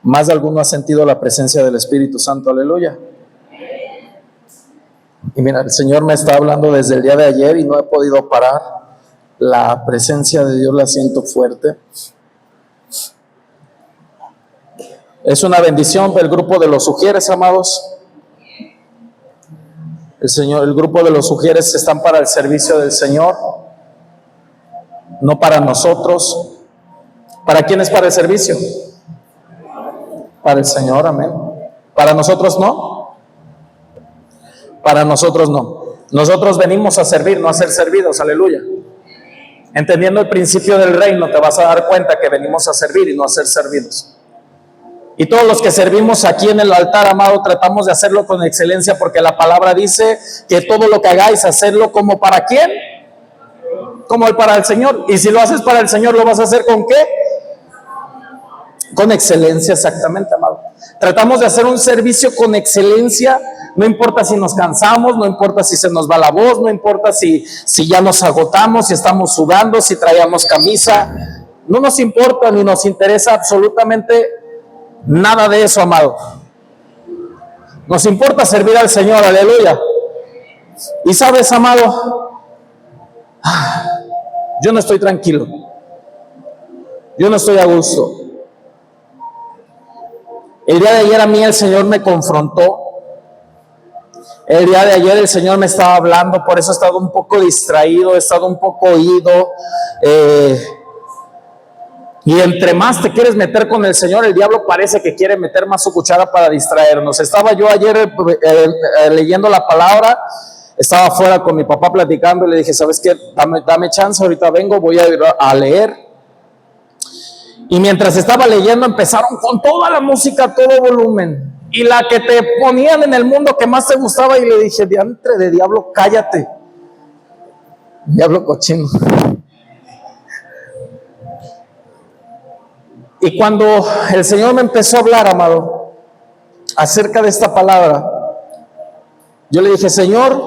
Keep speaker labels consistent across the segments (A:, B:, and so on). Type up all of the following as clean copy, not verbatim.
A: Más de alguno ha sentido la presencia del Espíritu Santo, aleluya. Y mira, el Señor me está hablando desde el día de ayer y no he podido parar. La presencia de Dios la siento fuerte. Es una bendición el grupo de los Ujieres, amados. El grupo de los Ujieres están para el servicio del Señor, no para nosotros. ¿Para quién es para el servicio? Para el Señor, amén. ¿Para nosotros no? Para nosotros no. Nosotros venimos a servir, no a ser servidos, aleluya. Entendiendo el principio del reino, te vas a dar cuenta que venimos a servir y no a ser servidos. Y todos los que servimos aquí en el altar, amado, tratamos de hacerlo con excelencia, porque la palabra dice que todo lo que hagáis, hacerlo como para ¿quién? Como para el Señor. Y si lo haces para el Señor, ¿lo vas a hacer con qué? Con excelencia, exactamente, amado. Tratamos de hacer un servicio con excelencia. No importa si nos cansamos, no importa si se nos va la voz, no importa si ya nos agotamos, si estamos sudando, si traíamos camisa. No nos importa ni nos interesa absolutamente nada de eso, amado. Nos importa servir al Señor, aleluya. Y sabes, amado, yo no estoy tranquilo. Yo no estoy a gusto. El día de ayer a mí el Señor me confrontó. El día de ayer el Señor me estaba hablando, por eso he estado un poco distraído, he estado un poco oído. Y entre más te quieres meter con el Señor, el diablo parece que quiere meter más su cuchara para distraernos. Estaba yo ayer leyendo la palabra, estaba afuera con mi papá platicando y le dije, ¿sabes qué? Dame chance, ahorita vengo, voy a ir a leer. Y mientras estaba leyendo empezaron con toda la música a todo volumen. Y la que te ponían en el mundo que más te gustaba, y le dije, diantre de diablo, cállate. Diablo cochino. Y cuando el Señor me empezó a hablar, amado, acerca de esta palabra, yo le dije, Señor,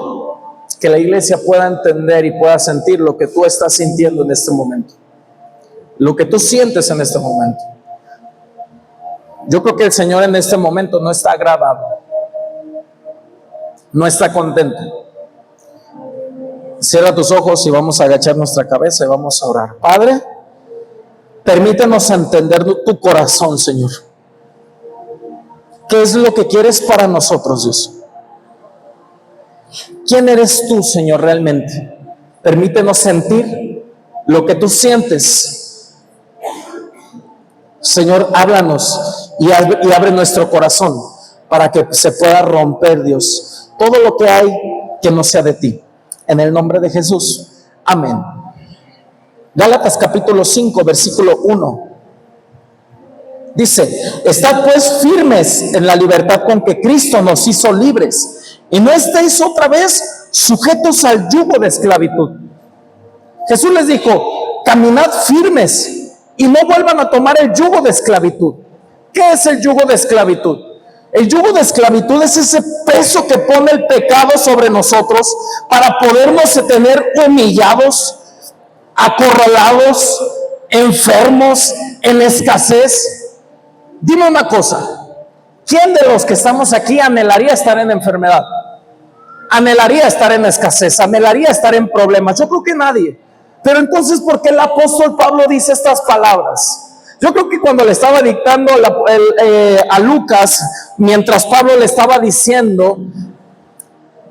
A: que la iglesia pueda entender y pueda sentir lo que tú estás sintiendo en este momento, lo que tú sientes en este momento. Yo creo que el Señor en este momento no está agradado, no está contento. Cierra tus ojos y vamos a agachar nuestra cabeza y vamos a orar. Padre, permítenos entender tu corazón, Señor. ¿Qué es lo que quieres para nosotros, Dios? ¿Quién eres tú, Señor, realmente? Permítenos sentir lo que tú sientes. Señor, háblanos y abre nuestro corazón para que se pueda romper, Dios, todo lo que hay que no sea de ti. En el nombre de Jesús. Amén. Gálatas capítulo 5, versículo 1. Dice, estad pues firmes en la libertad con que Cristo nos hizo libres, y no estéis otra vez sujetos al yugo de esclavitud. Jesús les dijo, caminad firmes y no vuelvan a tomar el yugo de esclavitud. ¿Qué es el yugo de esclavitud? El yugo de esclavitud es ese peso que pone el pecado sobre nosotros para podernos tener humillados, acorralados, enfermos, en escasez. Dime una cosa, ¿quién de los que estamos aquí anhelaría estar en enfermedad? Anhelaría estar en escasez, anhelaría estar en problemas. Yo creo que nadie. Pero entonces, ¿por qué el apóstol Pablo dice estas palabras? Yo creo que cuando le estaba dictando a Lucas, mientras Pablo le estaba diciendo,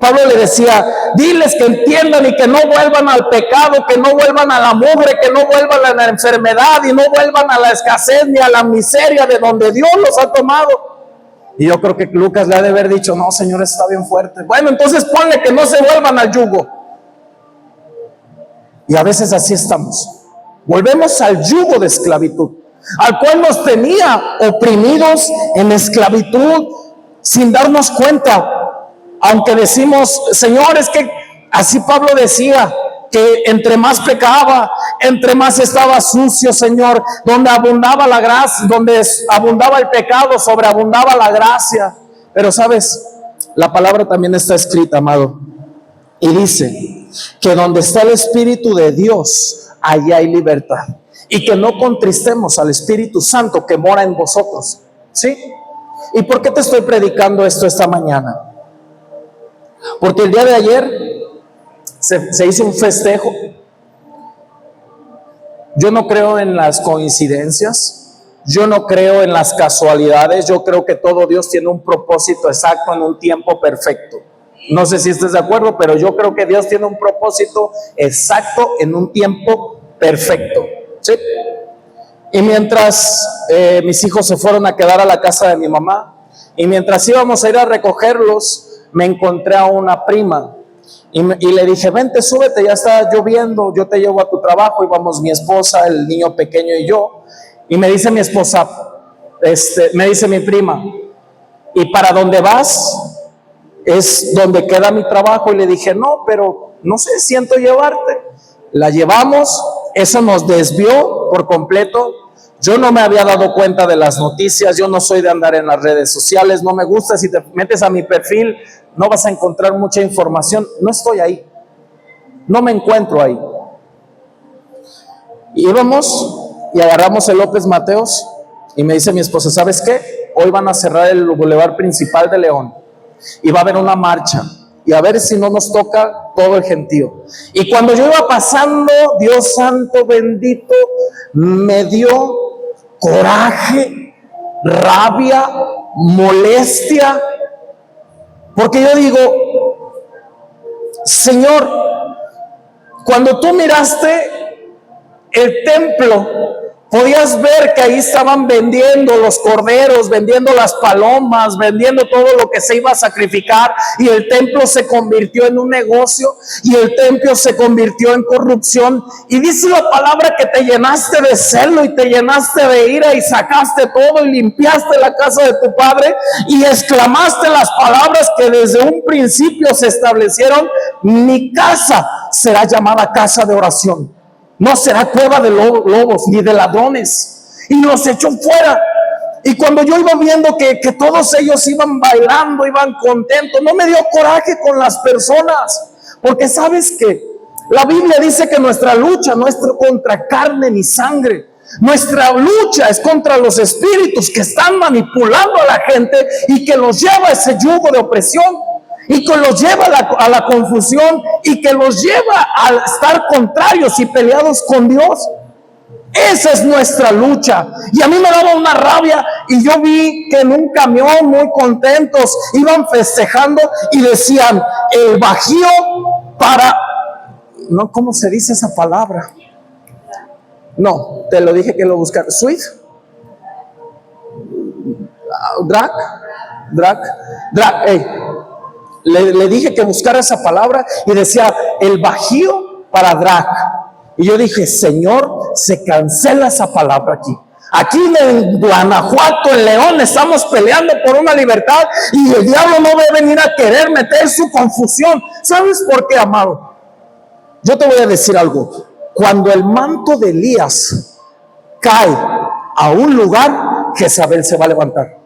A: Pablo le decía, diles que entiendan y que no vuelvan al pecado, que no vuelvan a la mugre, que no vuelvan a la enfermedad y no vuelvan a la escasez ni a la miseria de donde Dios los ha tomado. Y yo creo que Lucas le ha de haber dicho, no, Señor, está bien fuerte. Bueno, entonces ponle que no se vuelvan al yugo. Y a veces así estamos. Volvemos al yugo de esclavitud, al cual nos tenía oprimidos en esclavitud sin darnos cuenta. Aunque decimos, Señor, es que así Pablo decía, que entre más pecaba, entre más estaba sucio, Señor, donde abundaba la gracia, donde abundaba el pecado, sobreabundaba la gracia. Pero sabes, la palabra también está escrita, amado, y dice que donde está el Espíritu de Dios, allá hay libertad, y que no contristemos al Espíritu Santo que mora en vosotros. ¿Sí? ¿Y por qué te estoy predicando esto esta mañana? Porque el día de ayer se hizo un festejo. Yo no creo en las coincidencias, yo no creo en las casualidades, yo creo que todo Dios tiene un propósito exacto en un tiempo perfecto. No sé si estés de acuerdo, pero yo creo que Dios tiene un propósito exacto en un tiempo perfecto. ¿Sí? Y mientras mis hijos se fueron a quedar a la casa de mi mamá, y mientras íbamos a ir a recogerlos, me encontré a una prima. Y le dije, vente, súbete, ya está lloviendo, yo te llevo a tu trabajo. Y vamos mi esposa, el niño pequeño y yo. Y me dice mi esposa, me dice mi prima, ¿y para dónde vas? Es donde queda mi trabajo. Y le dije, no, pero no sé, siento llevarte. La llevamos, eso nos desvió por completo. Yo no me había dado cuenta de las noticias, yo no soy de andar en las redes sociales, no me gusta. Si te metes a mi perfil, no vas a encontrar mucha información. No estoy ahí, no me encuentro ahí. Íbamos y agarramos el López Mateos y me dice mi esposa, ¿sabes qué? Hoy van a cerrar el bulevar principal de León y va a haber una marcha y a ver si no nos toca todo el gentío. Y cuando yo iba pasando, Dios santo bendito, me dio coraje, rabia, molestia, porque yo digo, Señor, cuando tú miraste el templo, podías ver que ahí estaban vendiendo los corderos, vendiendo las palomas, vendiendo todo lo que se iba a sacrificar, y el templo se convirtió en un negocio, y el templo se convirtió en corrupción. Y dice la palabra que te llenaste de celo y te llenaste de ira y sacaste todo y limpiaste la casa de tu padre y exclamaste las palabras que desde un principio se establecieron: mi casa será llamada casa de oración. No será cueva de lobos ni de ladrones. Y los echó fuera. Y cuando yo iba viendo que todos ellos iban bailando, iban contentos, no me dio coraje con las personas. Porque sabes que la Biblia dice que nuestra lucha no es contra carne ni sangre. Nuestra lucha es contra los espíritus que están manipulando a la gente y que los lleva a ese yugo de opresión, y que los lleva a la confusión, y que los lleva a estar contrarios y peleados con Dios. Esa es nuestra lucha. Y a mí me daba una rabia, y yo vi que en un camión, muy contentos, iban festejando y decían: el bajío para... No, ¿cómo se dice esa palabra? No, te lo dije que lo buscara. ¿Sweet? ¿Drag? Hey. Le dije que buscara esa palabra y decía el bajío para drag. Y yo dije, Señor, se cancela esa palabra aquí. Aquí en Guanajuato, en León, estamos peleando por una libertad, y el diablo no va a venir a querer meter su confusión. ¿Sabes por qué, amado? Yo te voy a decir algo. Cuando el manto de Elías cae a un lugar, Jezabel se va a levantar.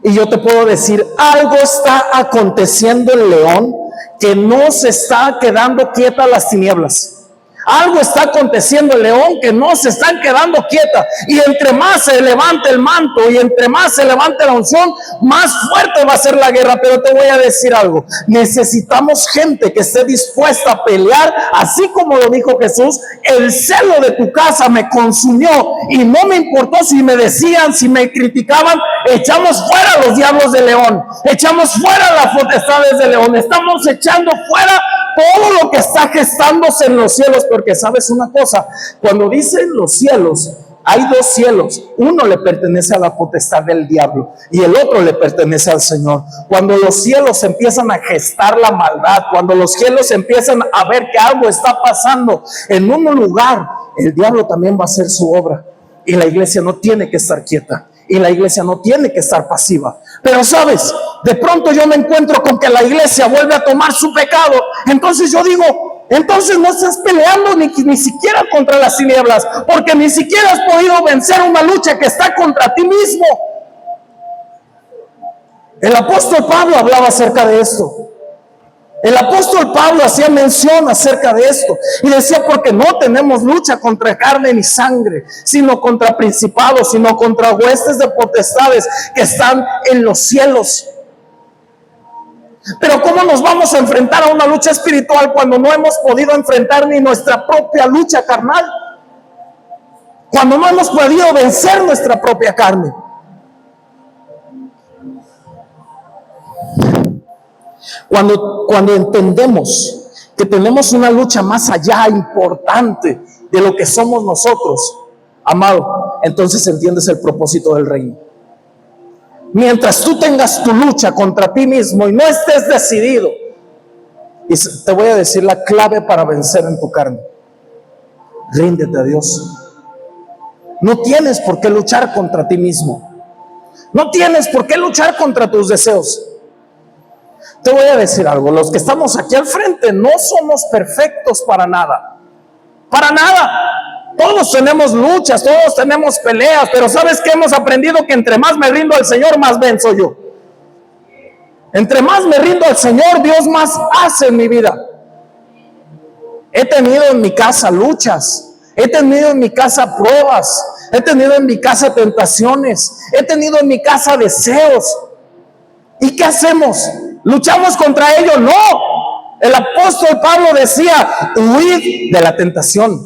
A: Y yo te puedo decir, algo está aconteciendo en León que no se está quedando quieta las tinieblas. Algo está aconteciendo en León que no se están quedando quietas. Y entre más se levante el manto y entre más se levante la unción, más fuerte va a ser la guerra. Pero te voy a decir algo. Necesitamos gente que esté dispuesta a pelear, así como lo dijo Jesús. El celo de tu casa me consumió y no me importó si me decían, si me criticaban. Echamos fuera los diablos de León. Echamos fuera las potestades de León. Estamos echando fuera todo lo que está gestándose en los cielos. Porque sabes una cosa, cuando dicen los cielos, hay dos cielos. Uno le pertenece a la potestad del diablo y el otro le pertenece al Señor. Cuando los cielos empiezan a gestar la maldad, cuando los cielos empiezan a ver que algo está pasando en un lugar, el diablo también va a hacer su obra. Y la iglesia no tiene que estar quieta. Y la iglesia no tiene que estar pasiva. Pero sabes, de pronto yo me encuentro con que la iglesia vuelve a tomar su pecado. Entonces yo digo, entonces no estás peleando ni siquiera contra las tinieblas, porque ni siquiera has podido vencer una lucha que está contra ti mismo. El apóstol Pablo hablaba acerca de esto. El apóstol Pablo hacía mención acerca de esto y decía, porque no tenemos lucha contra carne ni sangre, sino contra principados, sino contra huestes de potestades que están en los cielos. Pero ¿cómo nos vamos a enfrentar a una lucha espiritual cuando no hemos podido enfrentar ni nuestra propia lucha carnal? Cuando no hemos podido vencer nuestra propia carne. Cuando entendemos que tenemos una lucha más allá importante de lo que somos nosotros, amado, entonces entiendes el propósito del reino. Mientras tú tengas tu lucha contra ti mismo y no estés decidido, y te voy a decir la clave para vencer en tu carne: ríndete a Dios. No tienes por qué luchar contra ti mismo. No tienes por qué luchar contra tus deseos. Te voy a decir algo, los que estamos aquí al frente no somos perfectos para nada. Para nada. Todos tenemos luchas, todos tenemos peleas, pero ¿sabes qué hemos aprendido? Que entre más me rindo al Señor, más venzo yo. Entre más me rindo al Señor, Dios más hace en mi vida. He tenido en mi casa luchas, he tenido en mi casa pruebas, he tenido en mi casa tentaciones, he tenido en mi casa deseos. ¿Y qué hacemos? ¿Luchamos contra ello? No. El apóstol Pablo decía, huid de la tentación.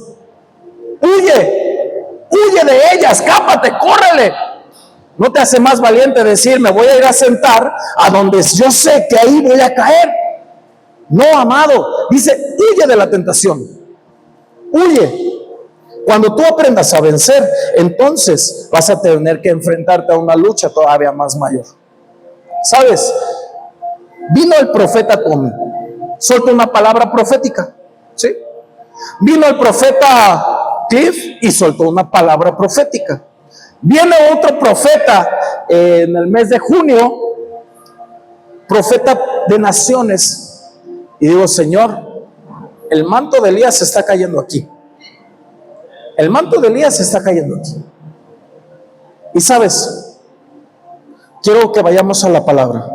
A: Huye de ella, escápate, córrele. No te hace más valiente decir, me voy a ir a sentar a donde yo sé que ahí voy a caer. No, amado, dice, huye de la tentación. Huye. Cuando tú aprendas a vencer, entonces vas a tener que enfrentarte a una lucha todavía más mayor. ¿Sabes? Vino el profeta Tommy, soltó una palabra profética, ¿sí? Vino el profeta Cliff y soltó una palabra profética. Viene otro profeta en el mes de junio, profeta de naciones, y digo, Señor, el manto de Elías se está cayendo aquí. El manto de Elías se está cayendo aquí. Y sabes, quiero que vayamos a la palabra.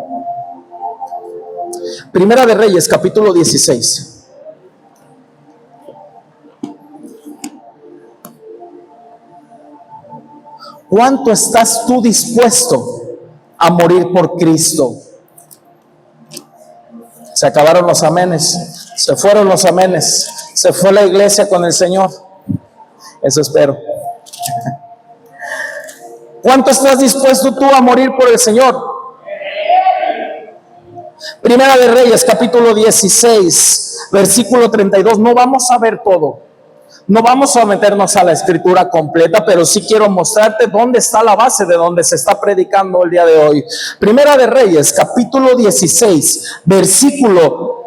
A: Primera de Reyes, capítulo 16. ¿Cuánto estás tú dispuesto a morir por Cristo? Se acabaron los amenes, se fueron los amenes, se fue la iglesia con el Señor. Eso espero. ¿Cuánto estás dispuesto tú a morir por el Señor? Primera de Reyes, capítulo 16, versículo 32. No vamos a ver todo. No vamos a meternos a la escritura completa, pero sí quiero mostrarte dónde está la base de donde se está predicando el día de hoy. Primera de Reyes, capítulo 16, versículo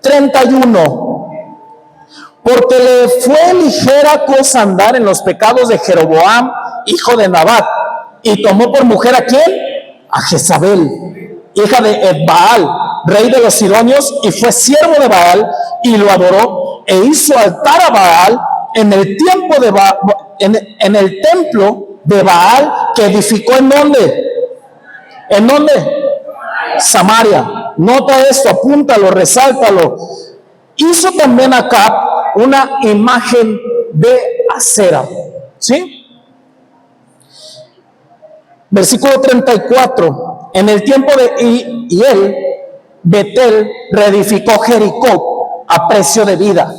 A: 31. Porque le fue ligera cosa andar en los pecados de Jeroboam, hijo de Nabat, y tomó por mujer ¿a quién? A Jezabel, hija de Baal, rey de los sidonios, y fue siervo de Baal, y lo adoró, e hizo altar a Baal en el tiempo de en el templo de Baal, que edificó ¿en dónde? ¿En dónde? Samaria. Nota esto, apúntalo, resáltalo. Hizo también Acab una imagen de acera, ¿sí? Versículo 34. En el tiempo de Hiel, Betel reedificó Jericó a precio de vida.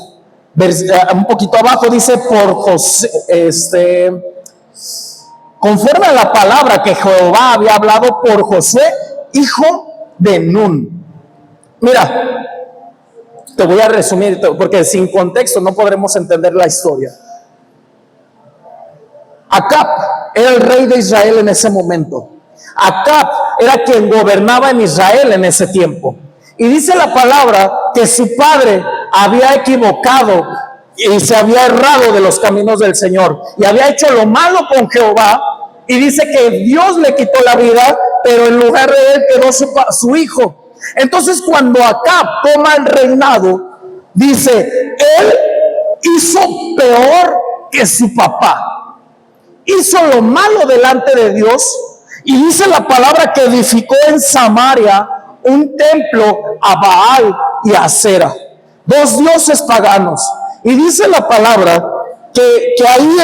A: Un poquito abajo dice por José, conforme a la palabra que Jehová había hablado por José, hijo de Nun. Mira, te voy a resumir porque sin contexto no podremos entender la historia. Acab era el rey de Israel en ese momento. Acab era quien gobernaba en Israel en ese tiempo. Y dice la palabra que su padre había equivocado y se había errado de los caminos del Señor y había hecho lo malo con Jehová. Y dice que Dios le quitó la vida, pero en lugar de él quedó su hijo. Entonces cuando Acab toma el reinado, dice, él hizo peor que su papá. Hizo lo malo delante de Dios, y dice la palabra que edificó en Samaria un templo a Baal y a Acera, dos dioses paganos. Y dice la palabra que ahí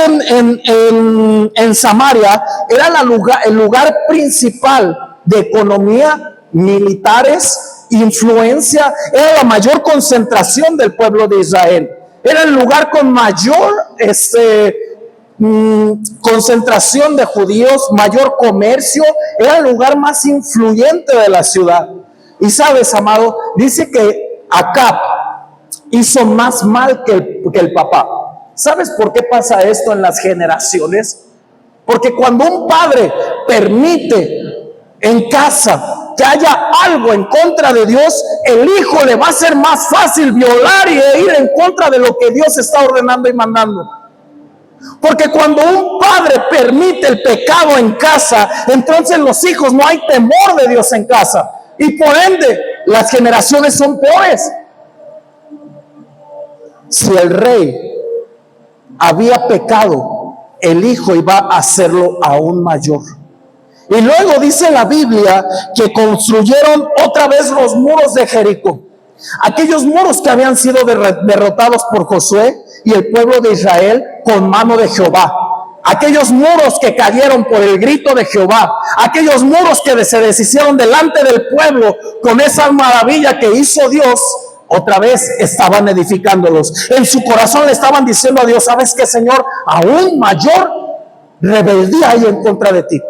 A: en Samaria era el lugar principal de economía, militares, influencia, era la mayor concentración del pueblo de Israel. Era el lugar con mayor concentración de judíos, mayor comercio, era el lugar más influyente de la ciudad. Y sabes, amado, dice que Acab hizo más mal que el papá. ¿Sabes por qué pasa esto en las generaciones? Porque cuando un padre permite en casa que haya algo en contra de Dios, el hijo le va a ser más fácil violar y ir en contra de lo que Dios está ordenando y mandando. Porque cuando un padre permite el pecado en casa, entonces los hijos, no hay temor de Dios en casa, y por ende las generaciones son peores. Si el rey había pecado, el hijo iba a hacerlo aún mayor. Y luego dice la Biblia que construyeron otra vez los muros de Jericó. Aquellos muros que habían sido derrotados por Josué y el pueblo de Israel con mano de Jehová. Aquellos muros que cayeron por el grito de Jehová. Aquellos muros que se deshicieron delante del pueblo con esa maravilla que hizo Dios. Otra vez estaban edificándolos. En su corazón le estaban diciendo a Dios: ¿sabes qué, Señor? Aún mayor rebeldía hay en contra de ti.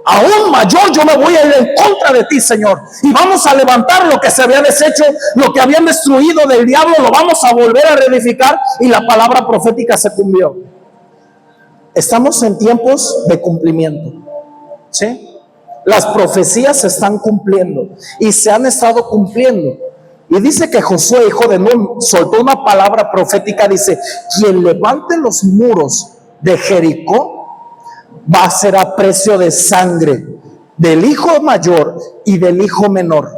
A: Aún mayor yo me voy a ir en contra de ti, Señor, y vamos a levantar lo que se había deshecho, lo que habían destruido del diablo, lo vamos a volver a reedificar. Y la palabra profética se cumplió. Estamos en tiempos de cumplimiento, ¿sí? Las profecías se están cumpliendo y se han estado cumpliendo. Y dice que Josué, hijo de Nun, soltó una palabra profética. Dice: quien levante los muros de Jericó va a ser a precio de sangre del hijo mayor y del hijo menor.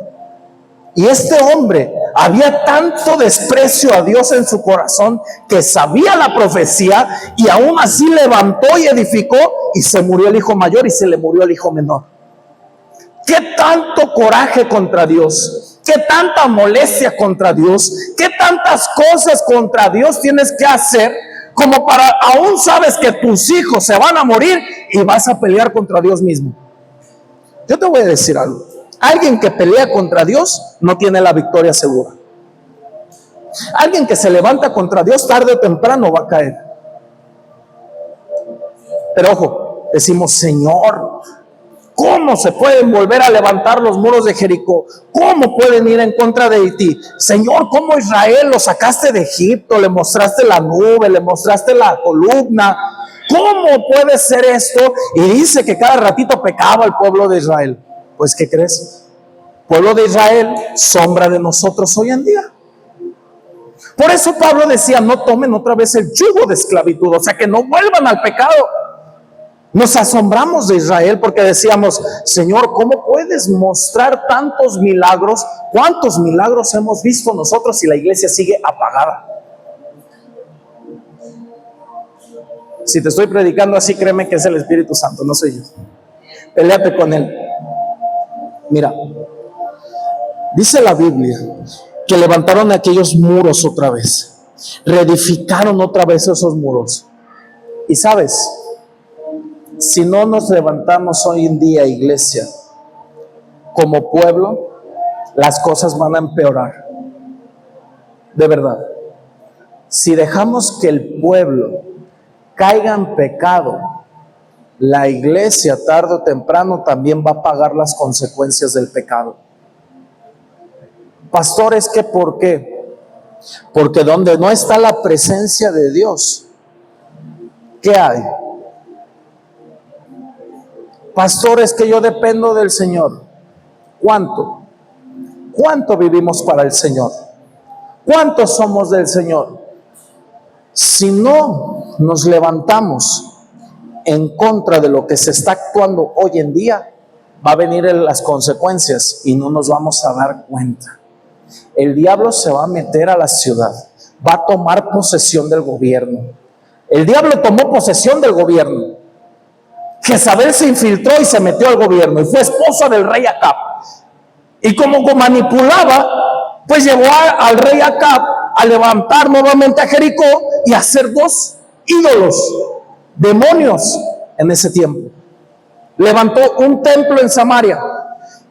A: Y este hombre había tanto desprecio a Dios en su corazón que sabía la profecía y aún así levantó y edificó, y se murió el hijo mayor y se le murió el hijo menor. ¿Qué tanto coraje contra Dios? ¿Qué tanta molestia contra Dios? ¿Qué tantas cosas contra Dios tienes que hacer como para, aún sabes que tus hijos se van a morir y vas a pelear contra Dios mismo? Yo te voy a decir algo: alguien que pelea contra Dios no tiene la victoria segura. Alguien que se levanta contra Dios, tarde o temprano va a caer. Pero ojo, decimos: Señor, ¿cómo se pueden volver a levantar los muros de Jericó? ¿Cómo pueden ir en contra de ti? Señor, ¿cómo Israel lo sacaste de Egipto? Le mostraste la nube, le mostraste la columna. ¿Cómo puede ser esto? Y dice que cada ratito pecaba el pueblo de Israel. Pues, ¿qué crees? Pueblo de Israel, sombra de nosotros hoy en día. Por eso Pablo decía: no tomen otra vez el yugo de esclavitud, o sea, que no vuelvan al pecado. Nos asombramos de Israel porque decíamos: Señor, ¿cómo puedes mostrar tantos milagros? ¿Cuántos milagros hemos visto nosotros y la iglesia sigue apagada? Si te estoy predicando así, créeme que es el Espíritu Santo, no soy yo. Péleate con él. Mira, dice la Biblia que levantaron aquellos muros otra vez, reedificaron otra vez esos muros. Y sabes, si no nos levantamos hoy en día, iglesia, como pueblo, las cosas van a empeorar. De verdad. Si dejamos que el pueblo caiga en pecado, la iglesia tarde o temprano también va a pagar las consecuencias del pecado. Pastores, ¿qué por qué? Porque donde no está la presencia de Dios, ¿qué hay? Pastores, que yo dependo del Señor. ¿Cuánto? ¿Cuánto vivimos para el Señor? ¿Cuántos somos del Señor? Si no nos levantamos en contra de lo que se está actuando hoy en día, va a venir las consecuencias y no nos vamos a dar cuenta. El diablo se va a meter a la ciudad, va a tomar posesión del gobierno. El diablo tomó posesión del gobierno. Jezabel se infiltró y se metió al gobierno y fue esposa del rey Acab. Y como manipulaba, pues llevó al rey Acab a levantar nuevamente a Jericó y a hacer 2 ídolos, demonios en ese tiempo. Levantó un templo en Samaria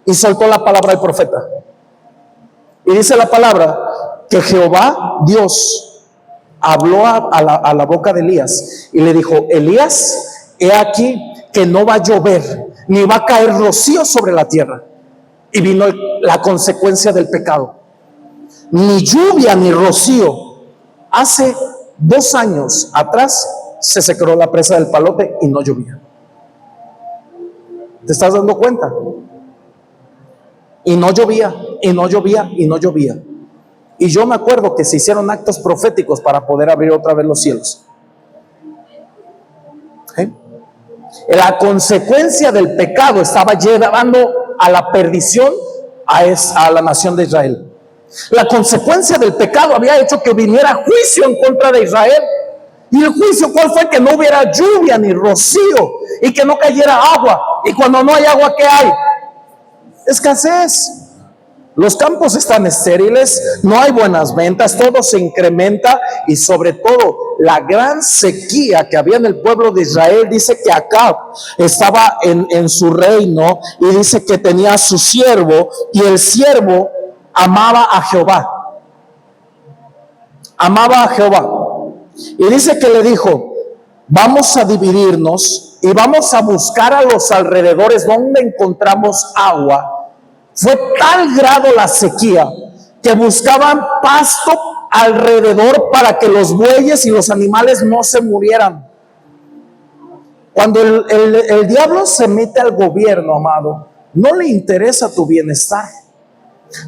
A: y soltó la palabra del profeta. Y dice la palabra que Jehová, Dios, habló a la boca de Elías y le dijo: Elías, he aquí que no va a llover, ni va a caer rocío sobre la tierra. Y vino la consecuencia del pecado. Ni lluvia ni rocío. Hace 2 años atrás se secó la presa del Palote y no llovía. ¿Te estás dando cuenta? Y no llovía, y no llovía, y no llovía. Y yo me acuerdo que se hicieron actos proféticos para poder abrir otra vez los cielos. La consecuencia del pecado estaba llevando a la perdición a la nación de Israel. La consecuencia del pecado había hecho que viniera juicio en contra de Israel. ¿Y el juicio cuál fue? Que no hubiera lluvia ni rocío y que no cayera agua. Y cuando no hay agua, ¿qué hay? Escasez. Los campos están estériles, no hay buenas ventas, todo se incrementa y sobre todo la gran sequía que había en el pueblo de Israel. Dice que Acab estaba en su reino y dice que tenía a su siervo y el siervo amaba a Jehová. Amaba a Jehová. Y dice que le dijo: vamos a dividirnos y vamos a buscar a los alrededores donde encontramos agua. Fue tal grado la sequía que buscaban pasto alrededor para que los bueyes y los animales no se murieran. Cuando el diablo se mete al gobierno, amado, no le interesa tu bienestar.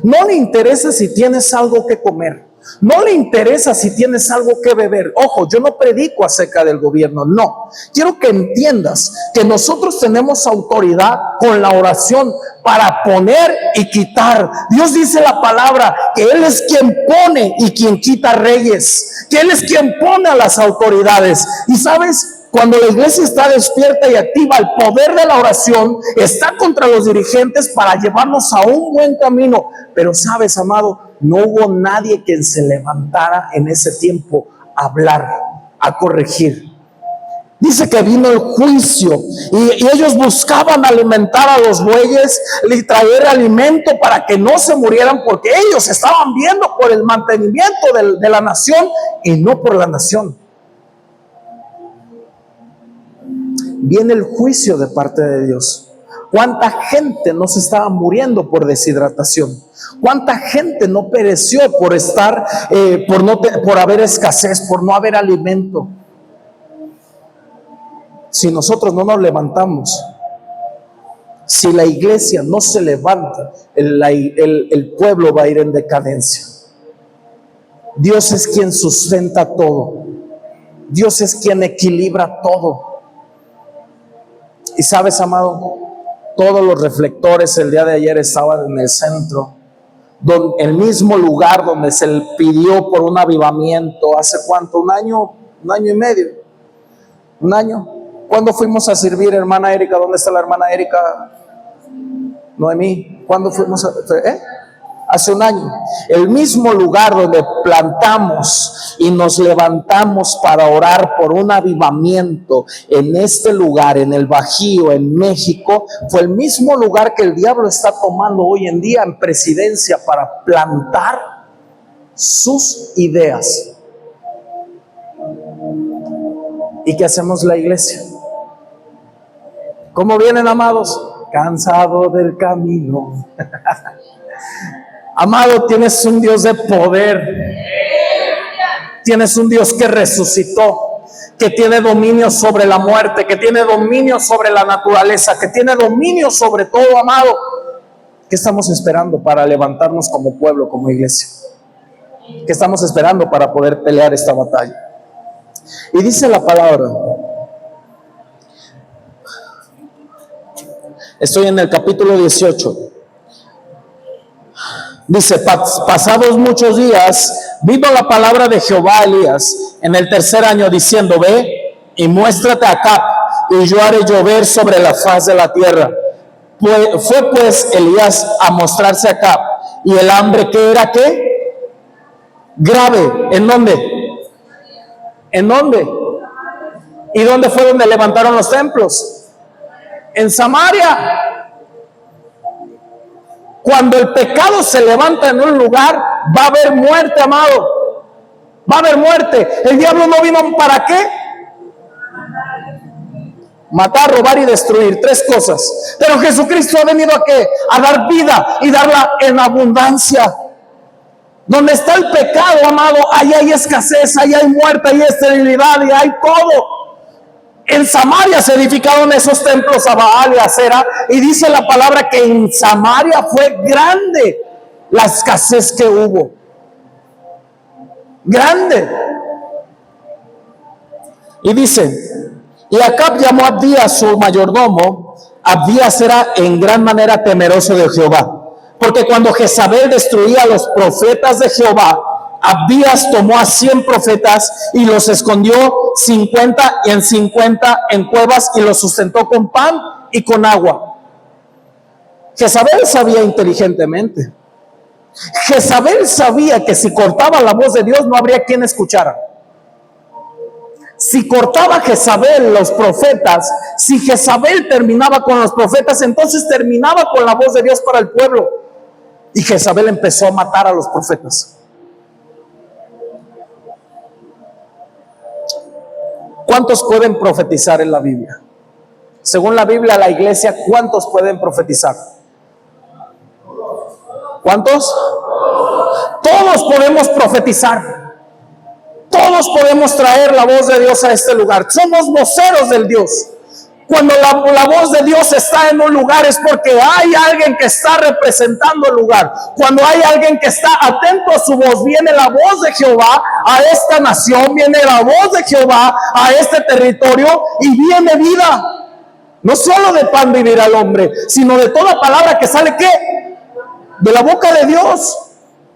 A: No le interesa si tienes algo que comer. No le interesa si tienes algo que beber. Ojo, yo no predico acerca del gobierno, no. Quiero que entiendas que nosotros tenemos autoridad con la oración para poner y quitar. Dios dice la palabra que Él es quien pone y quien quita reyes, que Él es quien pone a las autoridades. Y sabes, cuando la iglesia está despierta y activa, el poder de la oración está contra los dirigentes para llevarnos a un buen camino. Pero sabes, amado, no hubo nadie que se levantara en ese tiempo a hablar, a corregir. Dice que vino el juicio y ellos buscaban alimentar a los bueyes y traer alimento para que no se murieran, porque ellos estaban viendo por el mantenimiento de la nación y no por la nación. Viene el juicio de parte de Dios. ¿Cuánta gente no se estaba muriendo por deshidratación? ¿Cuánta gente no pereció por estar, por haber escasez, por no haber alimento? Si nosotros no nos levantamos, si la iglesia no se levanta, el pueblo va a ir en decadencia. Dios es quien sustenta todo. Dios es quien equilibra todo. Y sabes, amado, todos los reflectores el día de ayer estaban en el centro, el mismo lugar donde se le pidió por un avivamiento. ¿Hace cuánto? ¿Un año y medio? ¿Un año? ¿Cuándo fuimos a servir, hermana Erika? ¿Dónde está la hermana Erika? Noemí, ¿cuándo fuimos a...? Hace un año. El mismo lugar donde plantamos y nos levantamos para orar por un avivamiento en este lugar, en el Bajío, en México, fue el mismo lugar que el diablo está tomando hoy en día en presidencia para plantar sus ideas. ¿Y qué hacemos la iglesia? ¿Cómo vienen, amados? Cansado del camino. Amado, tienes un Dios de poder. Tienes un Dios que resucitó, que tiene dominio sobre la muerte, que tiene dominio sobre la naturaleza, que tiene dominio sobre todo, amado. ¿Qué estamos esperando para levantarnos como pueblo, como iglesia? ¿Qué estamos esperando para poder pelear esta batalla? Y dice la palabra, estoy en el capítulo 18. Dice, pasados muchos días, vino la palabra de Jehová a Elías en el 3er año, diciendo: ve y muéstrate a Acab, y yo haré llover sobre la faz de la tierra. Fue pues Elías a mostrarse acá. Y el hambre que era ¿qué? Grave. ¿En dónde? ¿En dónde? ¿Y dónde fue donde levantaron los templos? En Samaria. Cuando el pecado se levanta en un lugar, va a haber muerte, amado. Va a haber muerte. El diablo no vino ¿para qué? Matar, robar y destruir. 3 cosas. Pero Jesucristo ha venido ¿a qué? A dar vida y darla en abundancia. Donde está el pecado, amado, ahí hay escasez, ahí hay muerte, ahí hay esterilidad y hay todo. En Samaria se edificaron esos templos a Baal y a Acera, y dice la palabra que en Samaria fue grande la escasez que hubo. Grande. Y dice, y Acab llamó a Abdías su mayordomo. Abdías era en gran manera temeroso de Jehová, porque cuando Jezabel destruía a los profetas de Jehová, Abdías tomó a 100 profetas y los escondió 50 en cuevas y los sustentó con pan y con agua. Jezabel sabía inteligentemente. Jezabel sabía que si cortaba la voz de Dios no habría quien escuchara. Si cortaba Jezabel los profetas, si Jezabel terminaba con los profetas, entonces terminaba con la voz de Dios para el pueblo. Y Jezabel empezó a matar a los profetas. ¿Cuántos pueden profetizar en la Biblia? Según la Biblia, la iglesia, ¿cuántos pueden profetizar? ¿Cuántos? Todos podemos profetizar. Todos podemos traer la voz de Dios a este lugar. Somos voceros del Dios. Cuando la voz de Dios está en un lugar es porque hay alguien que está representando el lugar. Cuando hay alguien que está atento a su voz, viene la voz de Jehová a esta nación, viene la voz de Jehová a este territorio y viene vida. No solo de pan vivirá el hombre, sino de toda palabra que sale ¿qué? De la boca de Dios.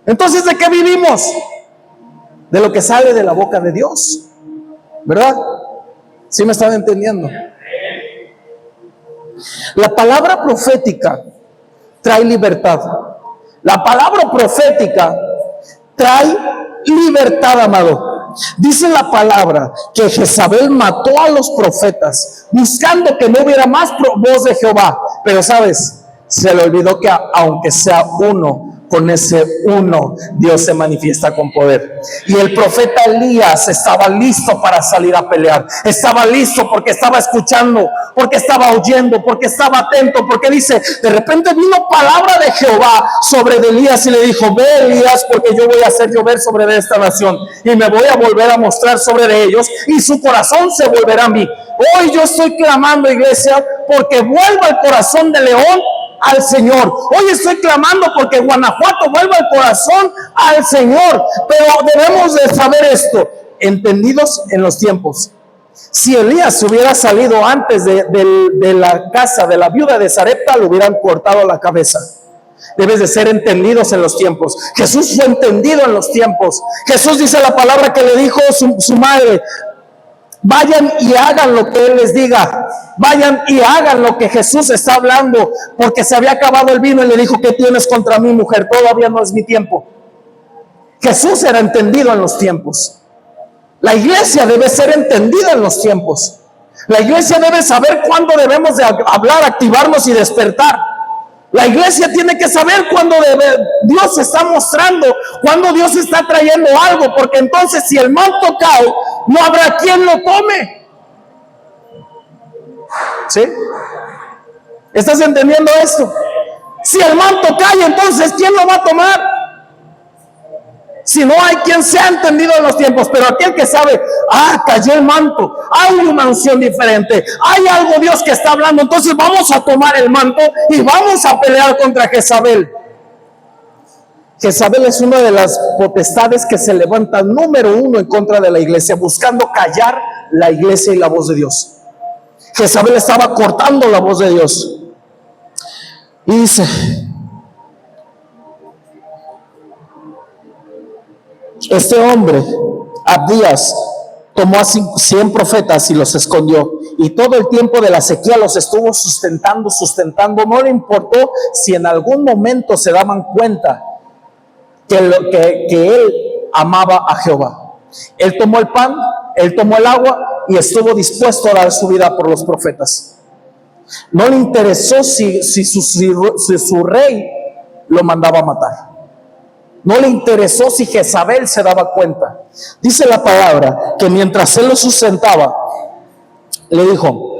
A: Entonces, ¿de qué vivimos? De lo que sale de la boca de Dios. ¿Verdad? ¿Sí me están entendiendo? La palabra profética trae libertad. La palabra profética trae libertad, amado. Dice la palabra que Jezabel mató a los profetas buscando que no hubiera más voz de Jehová. Pero sabes, se le olvidó que aunque sea uno, con ese uno Dios se manifiesta con poder. Y el profeta Elías estaba listo para salir a pelear. Estaba listo porque estaba escuchando, porque estaba oyendo, porque estaba atento, porque dice, de repente vino palabra de Jehová sobre Elías y le dijo, ve Elías, porque yo voy a hacer llover sobre esta nación y me voy a volver a mostrar sobre ellos y su corazón se volverá a mí. Hoy yo estoy clamando, iglesia, porque vuelva el corazón de León al Señor. Hoy estoy clamando porque Guanajuato vuelva el corazón al Señor. Pero debemos de saber esto, entendidos en los tiempos. Si Elías hubiera salido antes de la casa de la viuda de Sarepta, le hubieran cortado la cabeza. Debes de ser entendidos en los tiempos. Jesús fue entendido en los tiempos. Jesús dice la palabra que le dijo su madre: vayan y hagan lo que Él les diga. Vayan y hagan lo que Jesús está hablando, porque se había acabado el vino y le dijo, ¿qué tienes contra mí, mujer? Todavía no es mi tiempo. Jesús era entendido en los tiempos. La iglesia debe ser entendida en los tiempos. La iglesia debe saber cuándo debemos de hablar, activarnos y despertar. La iglesia tiene que saber cuándo Dios está mostrando, cuándo Dios está trayendo algo, porque entonces si el manto cae, no habrá quien lo tome. ¿Sí? ¿Estás entendiendo esto? Si el manto cae, entonces ¿quién lo va a tomar? Si no hay quien sea entendido en los tiempos, pero aquel que sabe, cayó el manto, hay una unción diferente, hay algo Dios que está hablando, entonces vamos a tomar el manto y vamos a pelear contra Jezabel. Jezabel es una de las potestades que se levanta número 1 en contra de la iglesia, buscando callar la iglesia y la voz de Dios. Jezabel estaba cortando la voz de Dios. Y dice, este hombre, Abdías, tomó a 100 profetas y los escondió. Y todo el tiempo de la sequía los estuvo sustentando. No le importó si en algún momento se daban cuenta que él amaba a Jehová. Él tomó el pan, él tomó el agua y estuvo dispuesto a dar su vida por los profetas. No le interesó si su rey lo mandaba a matar. No le interesó si Jezabel se daba cuenta. Dice la palabra que mientras él lo sustentaba, le dijo,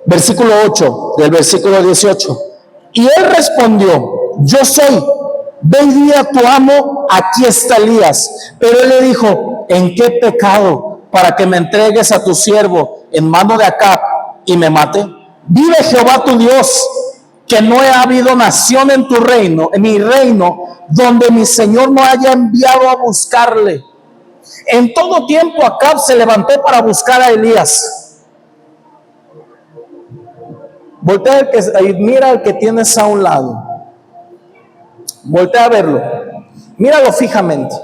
A: versículo 8 del versículo 18, y él respondió, yo soy, ve y di a tu amo, aquí está Elías. Pero él le dijo, ¿en qué pecado para que me entregues a tu siervo en mano de Acab y me mate? Vive Jehová tu Dios, que no ha habido nación en tu reino, en mi reino, donde mi Señor no haya enviado a buscarle. En todo tiempo Acab se levantó para buscar a Elías. Voltea y mira al que tienes a un lado. Voltea a verlo. Míralo fijamente.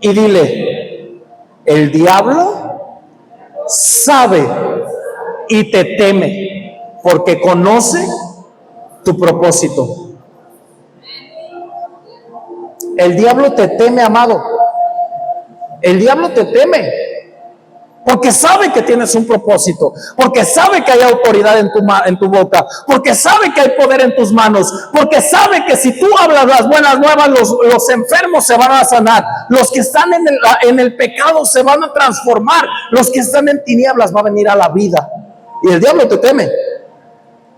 A: Y dile, el diablo sabe y te teme, porque conoce tu propósito. El diablo te teme, amado. El diablo te teme porque sabe que tienes un propósito, porque sabe que hay autoridad en tu boca, porque sabe que hay poder en tus manos, porque sabe que si tú hablas las buenas nuevas, los enfermos se van a sanar, los que están en el pecado se van a transformar, los que están en tinieblas va a venir a la vida. Y el diablo te teme,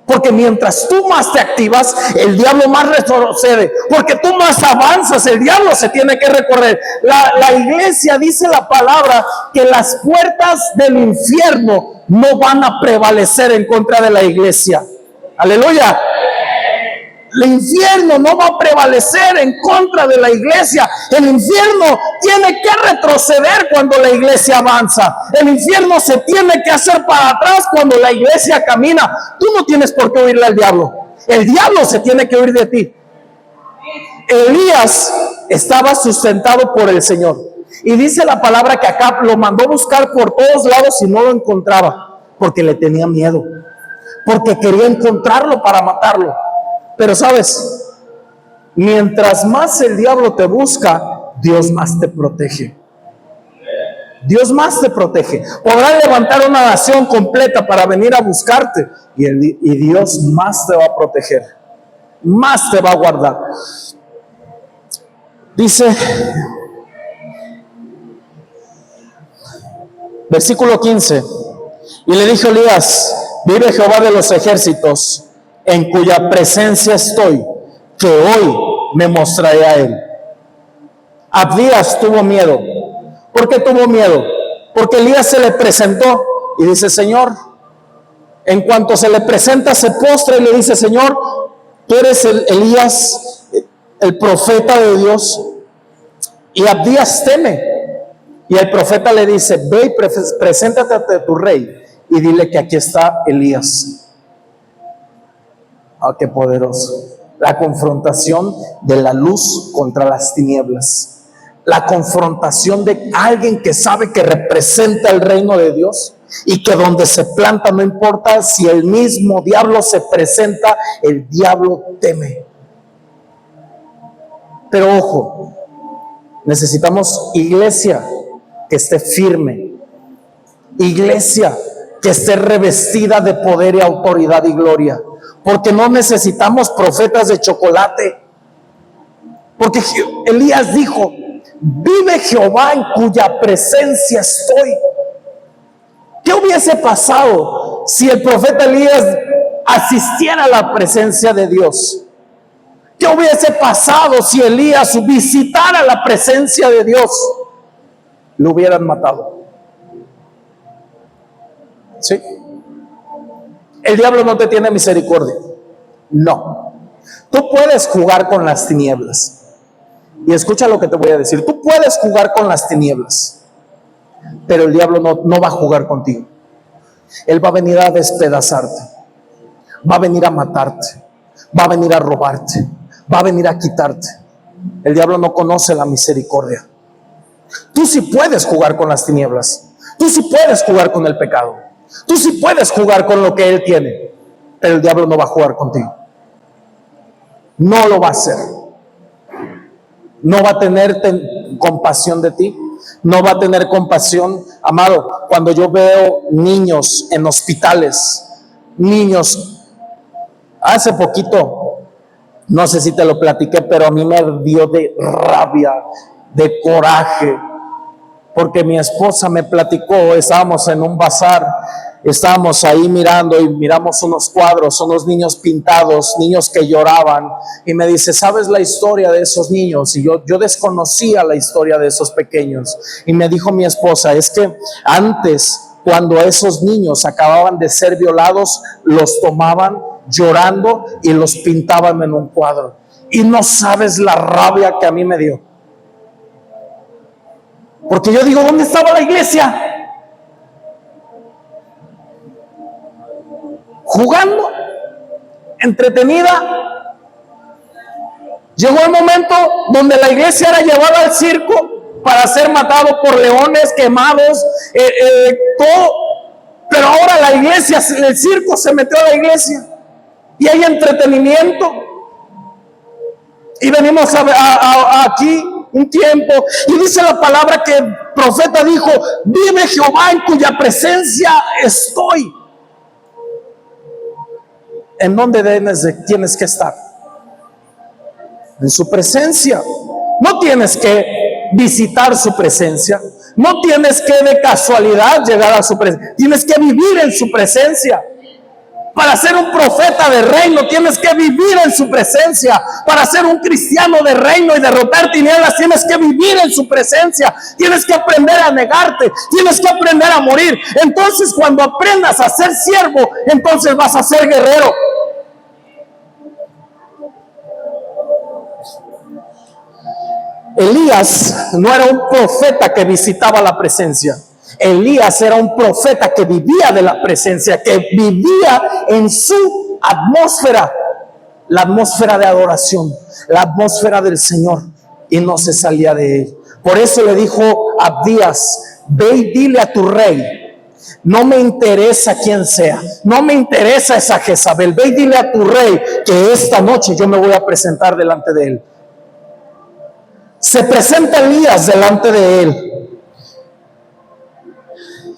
A: porque mientras tú más te activas, el diablo más retrocede, porque tú más avanzas, el diablo se tiene que recorrer. La iglesia, dice la palabra, que las puertas del infierno no van a prevalecer en contra de la iglesia. Aleluya. El infierno no va a prevalecer en contra de la iglesia. El infierno tiene que retroceder cuando la iglesia avanza. El infierno se tiene que hacer para atrás cuando la iglesia camina. Tú no tienes por qué oírle al diablo. El diablo se tiene que oír de ti. Elías estaba sustentado por el Señor. Y dice la palabra que Acab lo mandó buscar por todos lados y no lo encontraba, porque le tenía miedo, porque quería encontrarlo para matarlo. Pero sabes, mientras más el diablo te busca, Dios más te protege. Dios más te protege. Podrá levantar una nación completa para venir a buscarte y Dios más te va a proteger, más te va a guardar. Dice, versículo 15, y le dijo Elías, vive Jehová de los ejércitos, en cuya presencia estoy, que hoy me mostraré a él. Abdías tuvo miedo. ¿Por qué tuvo miedo? Porque Elías se le presentó y dice, Señor, en cuanto se le presenta, se postra y le dice, Señor, tú eres Elías, el profeta de Dios. Y Abdías teme. Y el profeta le dice, ve y preséntate ante tu rey y dile que aquí está Elías. Ah, qué poderoso. La confrontación de la luz contra las tinieblas. La confrontación de alguien que sabe que representa el reino de Dios y que donde se planta, no importa si el mismo diablo se presenta, el diablo teme. Pero ojo, necesitamos iglesia que esté firme, iglesia que esté revestida de poder y autoridad y gloria. Porque no necesitamos profetas de chocolate. Porque Elías dijo, vive Jehová en cuya presencia estoy. ¿Qué hubiese pasado si el profeta Elías asistiera a la presencia de Dios? ¿Qué hubiese pasado si Elías visitara la presencia de Dios? Lo hubieran matado. ¿Sí? El diablo no te tiene misericordia. No. Tú puedes jugar con las tinieblas. Y escucha lo que te voy a decir. Tú puedes jugar con las tinieblas, pero el diablo no va a jugar contigo. Él va a venir a despedazarte. Va a venir a matarte. Va a venir a robarte. Va a venir a quitarte. El diablo no conoce la misericordia. Tú sí puedes jugar con las tinieblas. Tú sí puedes jugar con el pecado. Tú sí puedes jugar con lo que Él tiene. Pero el diablo no va a jugar contigo. No lo va a hacer. No va a tener compasión de ti. No va a tener compasión. Amado, cuando yo veo niños en hospitales, niños, hace poquito, no sé si te lo platiqué, pero a mí me dio de rabia, de coraje, porque mi esposa me platicó, estábamos en un bazar, estábamos ahí mirando y miramos unos cuadros, unos niños pintados, niños que lloraban, y me dice, ¿sabes la historia de esos niños? Y yo desconocía la historia de esos pequeños, y me dijo mi esposa, es que antes, cuando esos niños acababan de ser violados, los tomaban llorando y los pintaban en un cuadro, y no sabes la rabia que a mí me dio. Porque yo digo, ¿dónde estaba la iglesia? Jugando, entretenida. Llegó el momento donde la iglesia era llevada al circo para ser matado por leones, quemados, todo. Pero ahora la iglesia, el circo se metió a la iglesia y hay entretenimiento. Y venimos aquí un tiempo, y dice la palabra que el profeta dijo, vive Jehová en cuya presencia estoy. ¿En dónde tienes que estar? En su presencia. No tienes que visitar su presencia, no tienes que de casualidad llegar a su presencia, tienes que vivir en su presencia. Para ser un profeta de reino tienes que vivir en su presencia. Para ser un cristiano de reino y derrotar tinieblas tienes que vivir en su presencia. Tienes que aprender a negarte, tienes que aprender a morir. Entonces cuando aprendas a ser siervo, entonces vas a ser guerrero. Elías no era un profeta que visitaba la presencia. Elías era un profeta que vivía de la presencia, que vivía en su atmósfera, la atmósfera de adoración, la atmósfera del Señor, y no se salía de él. Por eso le dijo a Abdías, ve y dile a tu rey, no me interesa quién sea, no me interesa esa Jezabel, ve y dile a tu rey que esta noche yo me voy a presentar delante de él. Se presenta Elías delante de él.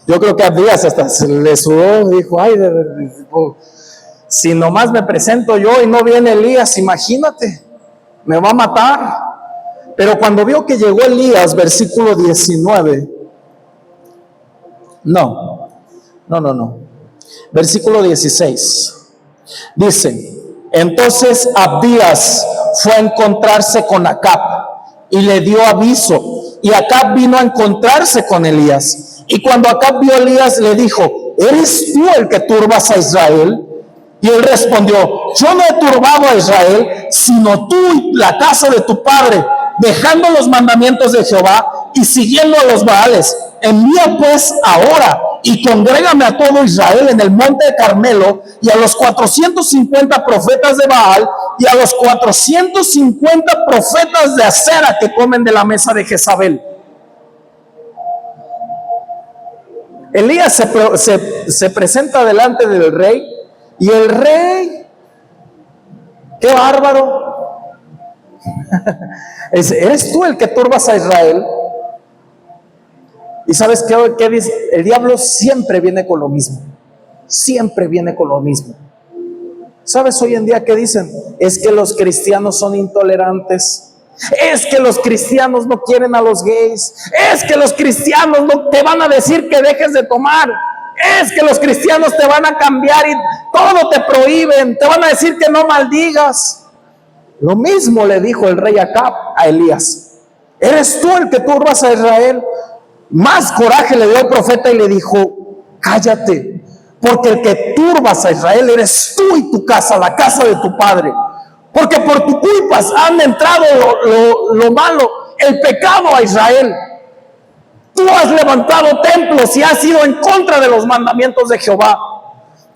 A: Yo creo que a Abdías hasta se le sudó, dijo, ay, si nomás me presento yo y no viene Elías, imagínate, me va a matar. Pero cuando vio que llegó Elías, versículo 19, no, versículo 16, dice, entonces Abdías fue a encontrarse con Acab y le dio aviso, y Acab vino a encontrarse con Elías. Y cuando Acab vio a Elías, le dijo, ¿eres tú el que turbas a Israel? Y él respondió, yo no he turbado a Israel, sino tú y la casa de tu padre, dejando los mandamientos de Jehová y siguiendo a los Baales. Envía pues ahora y congrégame a todo Israel en el monte de Carmelo, y a los 450 profetas de Baal y a los 450 profetas de Acera que comen de la mesa de Jezabel. Elías se presenta delante del rey, y el rey, qué bárbaro, ¿eres tú el que turbas a Israel? Y ¿sabes qué dice? El diablo siempre viene con lo mismo, siempre viene con lo mismo. ¿Sabes hoy en día qué dicen? Es que los cristianos son intolerantes. Es que los cristianos no quieren a los gays. Es que los cristianos no te van a decir que dejes de tomar. Es que los cristianos te van a cambiar y todo te prohíben. Te van a decir que no maldigas. Lo mismo le dijo el rey Acab a Elías. ¿Eres tú el que turbas a Israel? Más coraje le dio el profeta y le dijo, cállate, porque el que turbas a Israel eres tú y tu casa, la casa de tu padre. Porque por tu culpa han entrado lo malo, el pecado a Israel. Tú has levantado templos y has ido en contra de los mandamientos de Jehová.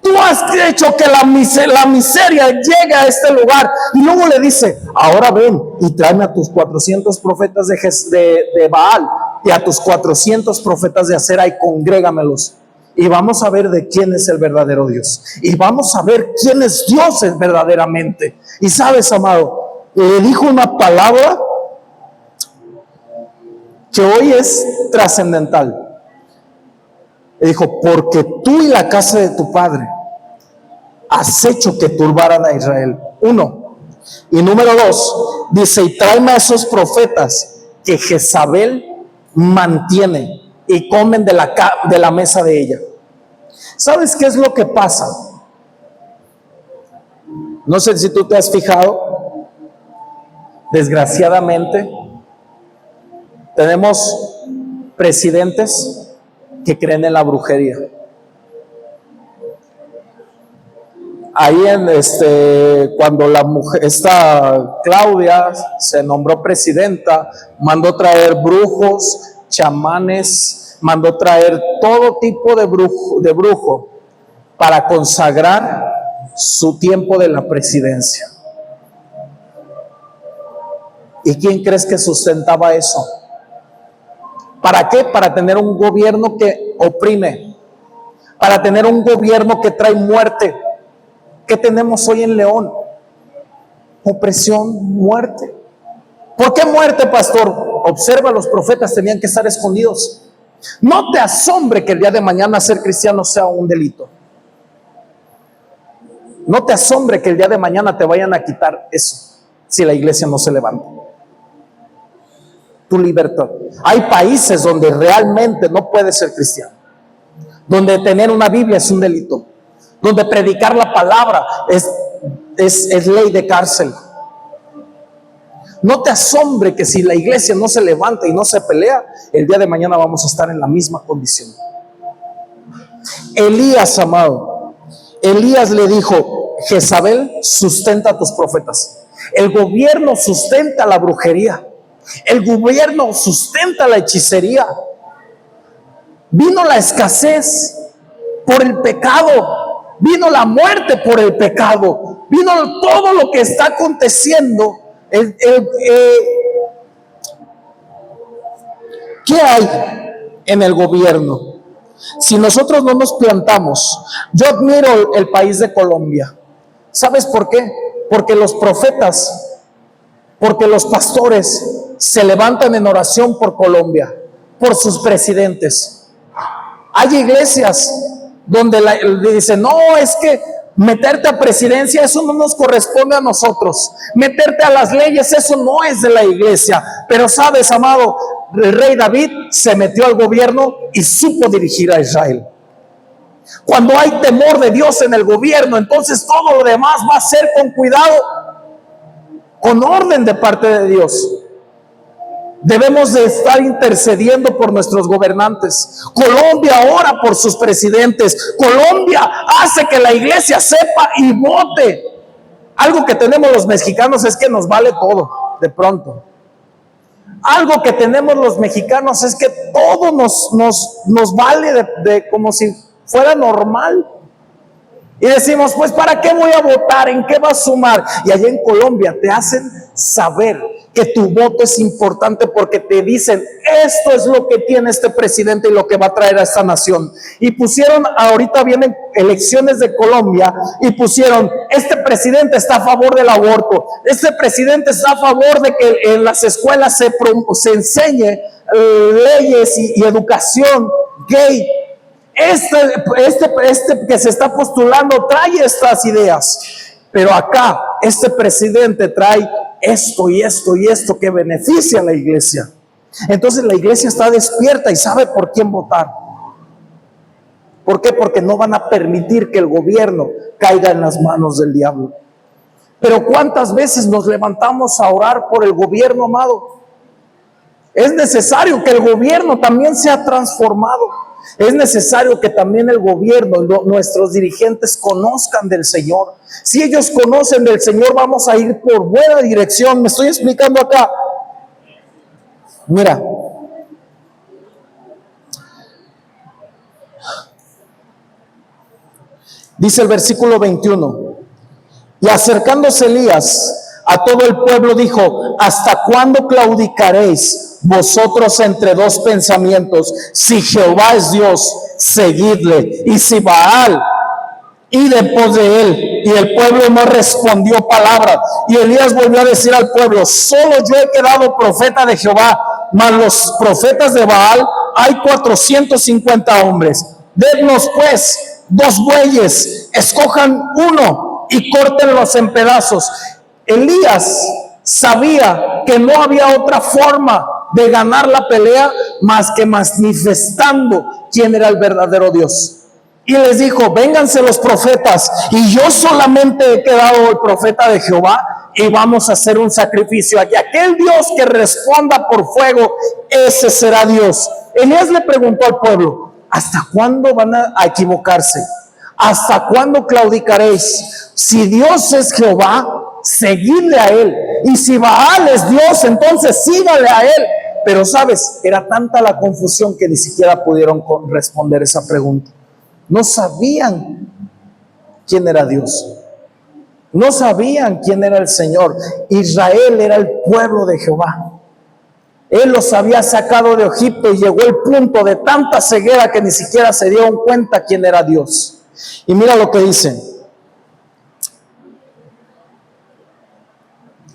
A: Tú has hecho que la miseria llegue a este lugar. Y luego le dice, ahora ven y tráeme a tus 400 profetas de Baal y a tus 400 profetas de acera y congrégamelos. Y vamos a ver de quién es el verdadero Dios. Y vamos a ver quién es Dios verdaderamente. Y sabes, amado, le dijo una palabra que hoy es trascendental. Le dijo, porque tú y la casa de tu padre has hecho que turbaran a Israel. 1. Y número 2, dice, y tráeme a esos profetas que Jezabel mantiene y comen de la mesa de ella. ¿Sabes qué es lo que pasa? No sé si tú te has fijado, desgraciadamente, tenemos presidentes que creen en la brujería. Ahí cuando la mujer, esta Claudia se nombró presidenta, mandó traer brujos, chamanes, mandó traer todo tipo de brujo para consagrar su tiempo de la presidencia. ¿Y quién crees que sustentaba eso? ¿Para qué? Para tener un gobierno que oprime, para tener un gobierno que trae muerte. ¿Qué tenemos hoy en León? Opresión, muerte. ¿Por qué muerte, pastor? Observa, los profetas tenían que estar escondidos. No te asombre que el día de mañana ser cristiano sea un delito. No te asombre que el día de mañana te vayan a quitar eso, si la iglesia no se levanta. Tu libertad. Hay países donde realmente no puedes ser cristiano, donde tener una Biblia es un delito, donde predicar la palabra es ley de cárcel. No te asombre que si la iglesia no se levanta y no se pelea, el día de mañana vamos a estar en la misma condición. Elías, amado, Elías le dijo, Jezabel sustenta a tus profetas. El gobierno sustenta la brujería. El gobierno sustenta la hechicería. Vino la escasez por el pecado. Vino la muerte por el pecado. Vino todo lo que está aconteciendo. ¿Qué hay en el gobierno? Si nosotros no nos plantamos, yo admiro el país de Colombia. ¿Sabes por qué? Porque los profetas, porque los pastores se levantan en oración por Colombia, por sus presidentes. Hay iglesias donde le dicen, no, es que meterte a presidencia, eso no nos corresponde a nosotros. Meterte a las leyes, eso no es de la iglesia. Pero sabes, amado, el rey David se metió al gobierno y supo dirigir a Israel. Cuando hay temor de Dios en el gobierno, entonces todo lo demás va a ser con cuidado, con orden de parte de Dios. Debemos de estar intercediendo por nuestros gobernantes. Colombia ora por sus presidentes. Colombia hace que la iglesia sepa y vote. Algo que tenemos los mexicanos es que nos vale todo, de pronto. Algo que tenemos los mexicanos es que todo nos vale de como si fuera normal. Y decimos, pues ¿para qué voy a votar? ¿En qué va a sumar? Y allá en Colombia te hacen saber que tu voto es importante porque te dicen, esto es lo que tiene este presidente y lo que va a traer a esta nación. Y pusieron, ahorita vienen elecciones de Colombia, y pusieron, este presidente está a favor del aborto, este presidente está a favor de que en las escuelas se enseñe leyes y educación gay. Este que se está postulando trae estas ideas, pero acá este presidente trae esto y esto y esto que beneficia a la iglesia. Entonces la iglesia está despierta y sabe por quién votar. ¿Por qué? Porque no van a permitir que el gobierno caiga en las manos del diablo. Pero ¿cuántas veces nos levantamos a orar por el gobierno, amado? Es necesario que el gobierno también sea transformado. Es necesario que también el gobierno, nuestros dirigentes conozcan del Señor. Si ellos conocen del Señor, vamos a ir por buena dirección. ¿Me estoy explicando acá? Mira, dice el versículo 21, y acercándose Elías A todo el pueblo dijo: ¿hasta cuándo claudicaréis vosotros entre dos pensamientos? Si Jehová es Dios, seguidle, y si Baal, id en pos de él. Y el pueblo no respondió palabra. Y Elías volvió a decir al pueblo: solo yo he quedado profeta de Jehová, mas los profetas de Baal hay 450 hombres. Dednos pues 2 bueyes, escojan uno y córtenlos en pedazos. Elías sabía que no había otra forma de ganar la pelea más que manifestando quién era el verdadero Dios. Y les dijo: vénganse los profetas, y yo solamente he quedado el profeta de Jehová, y vamos a hacer un sacrificio. Y aquel Dios que responda por fuego, ese será Dios. Elías le preguntó al pueblo: ¿hasta cuándo van a equivocarse? ¿Hasta cuándo claudicaréis? Si Dios es Jehová, seguidle a él, y si Baal es Dios, entonces sígale a él. Pero sabes, era tanta la confusión que ni siquiera pudieron responder esa pregunta. No sabían quién era Dios. No sabían quién era el Señor. Israel era el pueblo de Jehová. Él los había sacado de Egipto y llegó el punto de tanta ceguera que ni siquiera se dieron cuenta quién era Dios. Y mira lo que dice.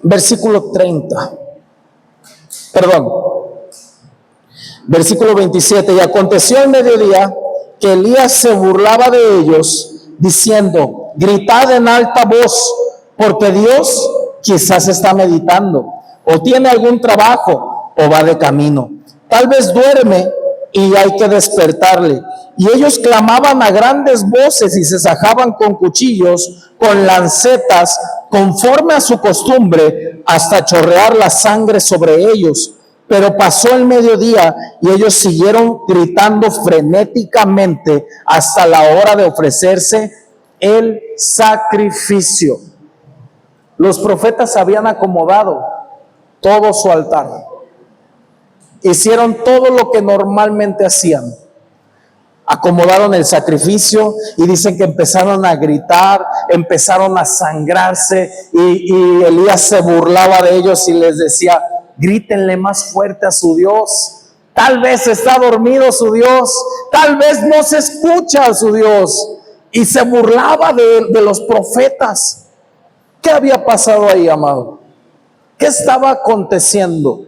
A: Versículo 30. Versículo 27. Y aconteció al mediodía que Elías se burlaba de ellos, diciendo: gritad en alta voz, porque Dios quizás está meditando, o tiene algún trabajo, o va de camino. Tal vez duerme y hay que despertarle. Y ellos clamaban a grandes voces y se sajaban con cuchillos, con lancetas, conforme a su costumbre, hasta chorrear la sangre sobre ellos. Pero pasó el mediodía y ellos siguieron gritando frenéticamente hasta la hora de ofrecerse el sacrificio. Los profetas habían acomodado todo su altar. Hicieron todo lo que normalmente hacían. Acomodaron el sacrificio y dicen que empezaron a gritar, empezaron a sangrarse, y Elías se burlaba de ellos y les decía: grítenle más fuerte a su Dios. Tal vez está dormido su Dios, tal vez no se escucha a su Dios. Y se burlaba de los profetas. ¿Qué había pasado ahí, amado? ¿Qué estaba aconteciendo?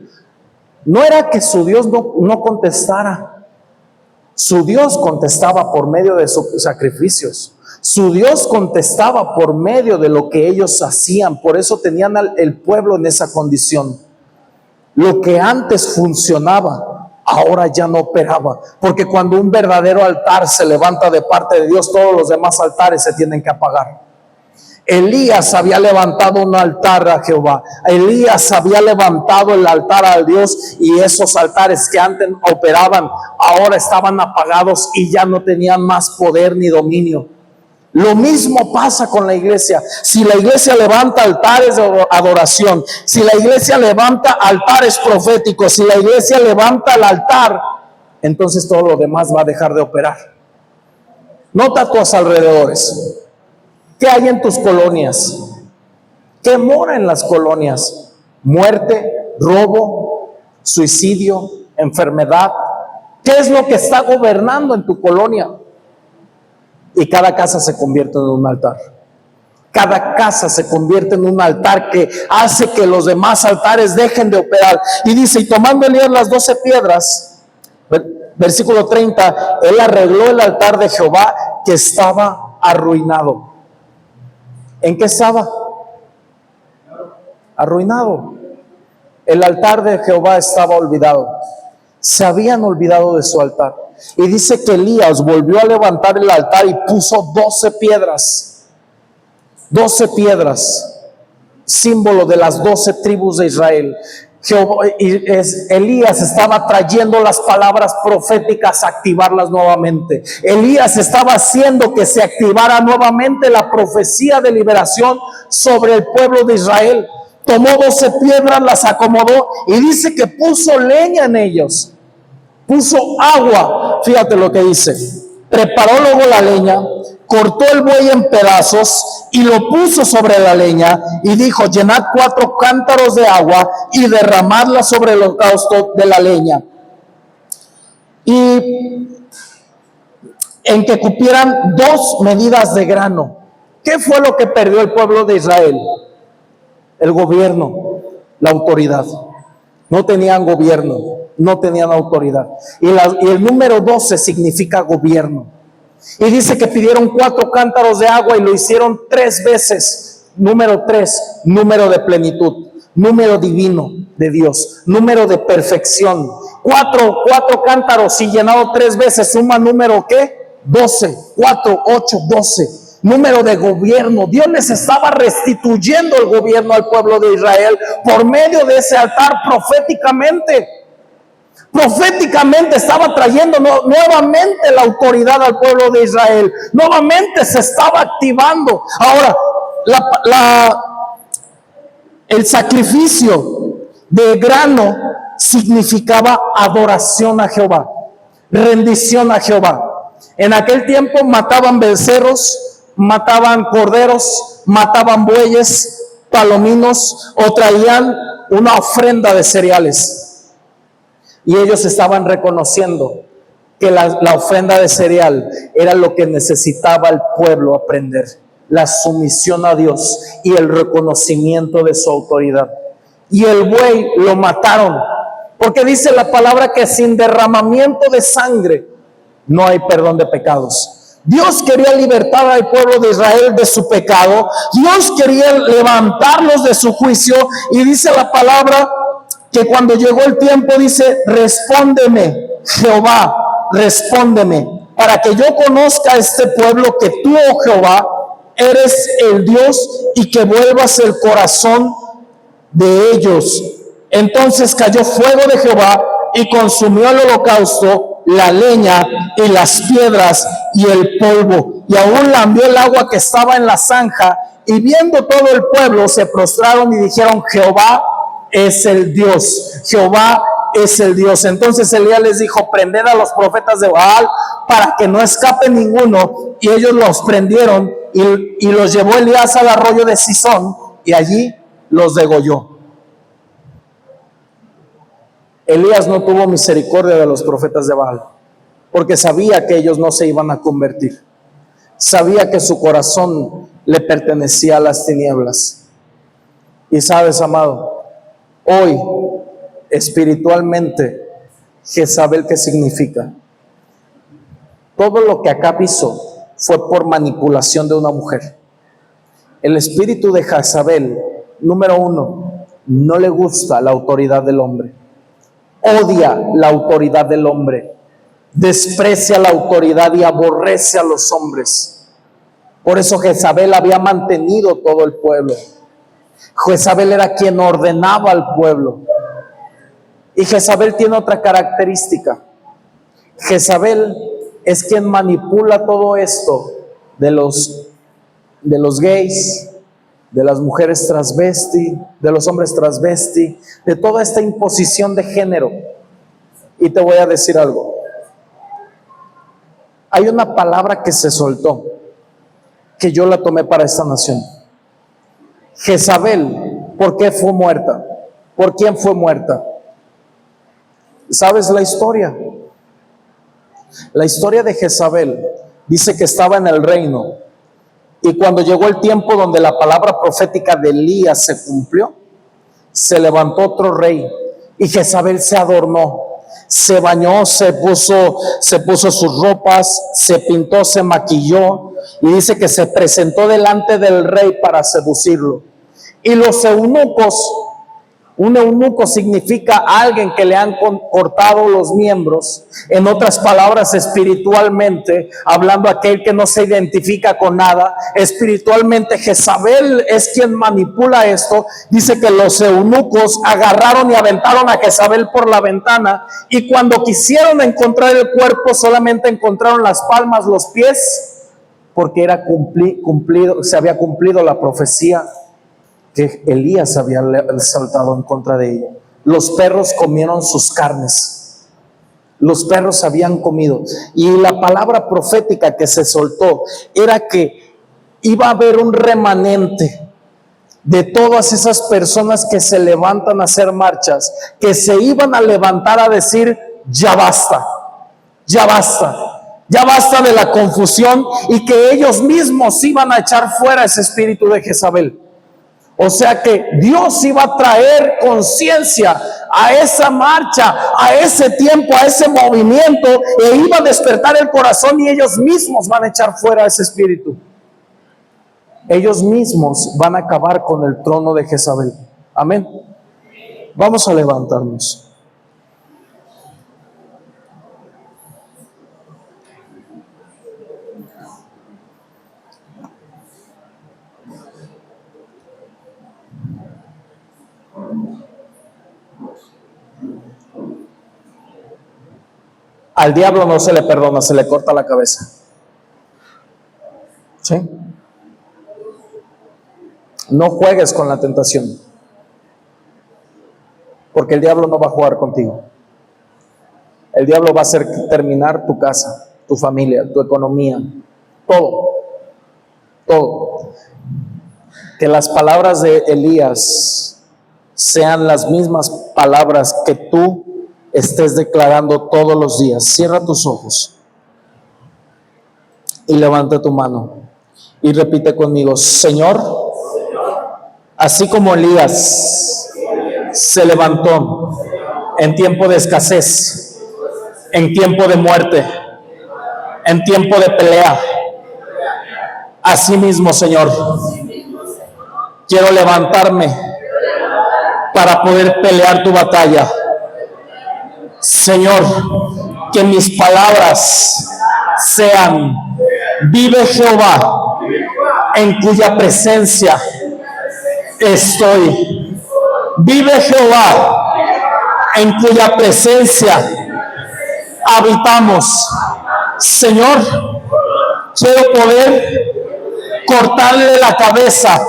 A: No era que su Dios no contestara. Su Dios contestaba por medio de sus sacrificios. Su Dios contestaba por medio de lo que ellos hacían. Por eso tenían el pueblo en esa condición. Lo que antes funcionaba, ahora ya no operaba. Porque cuando un verdadero altar se levanta de parte de Dios, todos los demás altares se tienen que apagar. Elías había levantado un altar a Jehová. Elías había levantado el altar a Dios, y esos altares que antes operaban ahora estaban apagados y ya no tenían más poder ni dominio. Lo mismo pasa con la iglesia. Si la iglesia levanta altares de adoración, si la iglesia levanta altares proféticos, si la iglesia levanta el altar, entonces todo lo demás va a dejar de operar. Nota a tus alrededores. ¿Qué hay en tus colonias? ¿Qué mora en las colonias? Muerte, robo, suicidio, enfermedad. ¿Qué es lo que está gobernando en tu colonia? Y cada casa se convierte en un altar. Cada casa se convierte en un altar que hace que los demás altares dejen de operar. Y dice: y tomando Elías las 12 piedras, versículo 30, él arregló el altar de Jehová que estaba arruinado. ¿En qué estaba? Arruinado. El altar de Jehová estaba olvidado. Se habían olvidado de su altar. Y dice que Elías volvió a levantar el altar y puso 12 piedras. 12 piedras, símbolo de las 12 tribus de Israel. Elías estaba trayendo las palabras proféticas a activarlas nuevamente. Elías estaba haciendo que se activara nuevamente la profecía de liberación sobre el pueblo de Israel. Tomó 12 piedras, las acomodó y dice que puso leña en ellos. Puso agua. Fíjate lo que dice. Preparó luego la leña, cortó el buey en pedazos y lo puso sobre la leña y dijo: llenad 4 cántaros de agua y derramadla sobre el holocausto de la leña, y en que cupieran 2 medidas de grano. ¿Qué fue lo que perdió el pueblo de Israel? El gobierno, la autoridad. No tenían gobierno, no tenían autoridad. Y el número 12 significa gobierno. Y dice que pidieron 4 cántaros de agua y lo hicieron 3 veces. Número 3, número de plenitud, número divino de Dios, número de perfección. 4 cántaros y llenado 3 veces suma número ¿qué? 12, 4, 8, 12. Número de gobierno. Dios les estaba restituyendo el gobierno al pueblo de Israel por medio de ese altar proféticamente. Proféticamente estaba trayendo nuevamente la autoridad al pueblo de Israel. Nuevamente se estaba activando. Ahora, el sacrificio de grano significaba adoración a Jehová, rendición a Jehová. En aquel tiempo mataban becerros, mataban corderos, mataban bueyes, palominos, o traían una ofrenda de cereales. Y ellos estaban reconociendo que la ofrenda de cereal era lo que necesitaba el pueblo aprender: la sumisión a Dios y el reconocimiento de su autoridad. Y el buey lo mataron, porque dice la palabra que sin derramamiento de sangre no hay perdón de pecados. Dios quería libertar al pueblo de Israel de su pecado. Dios quería levantarlos de su juicio. Y dice la palabra que cuando llegó el tiempo, dice: respóndeme, Jehová, respóndeme, para que yo conozca a este pueblo que tú, oh Jehová, eres el Dios, y que vuelvas el corazón de ellos. Entonces cayó fuego de Jehová y consumió el holocausto, la leña y las piedras y el polvo, y aún lambió el agua que estaba en la zanja. Y viendo todo el pueblo, se prostraron y dijeron: Jehová es el Dios, Jehová es el Dios. Entonces Elías les dijo: prended a los profetas de Baal para que no escape ninguno. Y ellos los prendieron y los llevó Elías al arroyo de Sison, y allí los degolló. Elías no tuvo misericordia de los profetas de Baal, porque sabía que ellos no se iban a convertir. Sabía que su corazón le pertenecía a las tinieblas. Y sabes, amado, hoy espiritualmente, Jezabel, ¿qué significa? Todo lo que Acab hizo fue por manipulación de una mujer. El espíritu de Jezabel, número 1, no le gusta la autoridad del hombre. Odia la autoridad del hombre, desprecia la autoridad y aborrece a los hombres. Por eso Jezabel había mantenido todo el pueblo. Jezabel era quien ordenaba al pueblo. Y Jezabel tiene otra característica. Jezabel es quien manipula todo esto de los gays, de las mujeres transvesti, de los hombres transvesti, de toda esta imposición de género. Y te voy a decir algo. Hay una palabra que se soltó, que yo la tomé para esta nación. Jezabel, ¿por qué fue muerta? ¿Por quién fue muerta? ¿Sabes la historia? La historia de Jezabel dice que estaba en el reino. Y cuando llegó el tiempo donde la palabra profética de Elías se cumplió, se levantó otro rey y Jezabel se adornó, se bañó, se puso sus ropas, se pintó, se maquilló, y dice que se presentó delante del rey para seducirlo. Y los eunucos, un eunuco significa alguien que le han cortado los miembros. En otras palabras, espiritualmente hablando, aquel que no se identifica con nada. Espiritualmente, Jezabel es quien manipula esto. Dice que los eunucos agarraron y aventaron a Jezabel por la ventana, y cuando quisieron encontrar el cuerpo solamente encontraron las palmas, los pies, porque era se había cumplido la profecía que Elías había saltado en contra de ella. Los perros comieron sus carnes. los perros habían comido. Y la palabra profética que se soltó era que iba a haber un remanente de todas esas personas que se levantan a hacer marchas, que se iban a levantar a decir: ya basta, ya basta, ya basta de la confusión, y que ellos mismos iban a echar fuera ese espíritu de Jezabel. O sea que Dios iba a traer conciencia a esa marcha, a ese tiempo, a ese movimiento, e iba a despertar el corazón, y ellos mismos van a echar fuera ese espíritu. Ellos mismos van a acabar con el trono de Jezabel. Amén. Vamos a levantarnos. Al diablo no se le perdona, se le corta la cabeza. ¿Sí? No juegues con la tentación, porque el diablo no va a jugar contigo. El diablo va a hacer terminar tu casa, tu familia, tu economía, todo, todo. Que las palabras de Elías sean las mismas palabras que tú estés declarando todos los días. Cierra tus ojos y levanta tu mano y repite conmigo: Señor, así como Elías se levantó en tiempo de escasez, en tiempo de muerte, en tiempo de pelea, así mismo, Señor, quiero levantarme para poder pelear tu batalla. Señor, que mis palabras sean: vive Jehová, en cuya presencia estoy. Vive Jehová, en cuya presencia habitamos. Señor, quiero poder cortarle la cabeza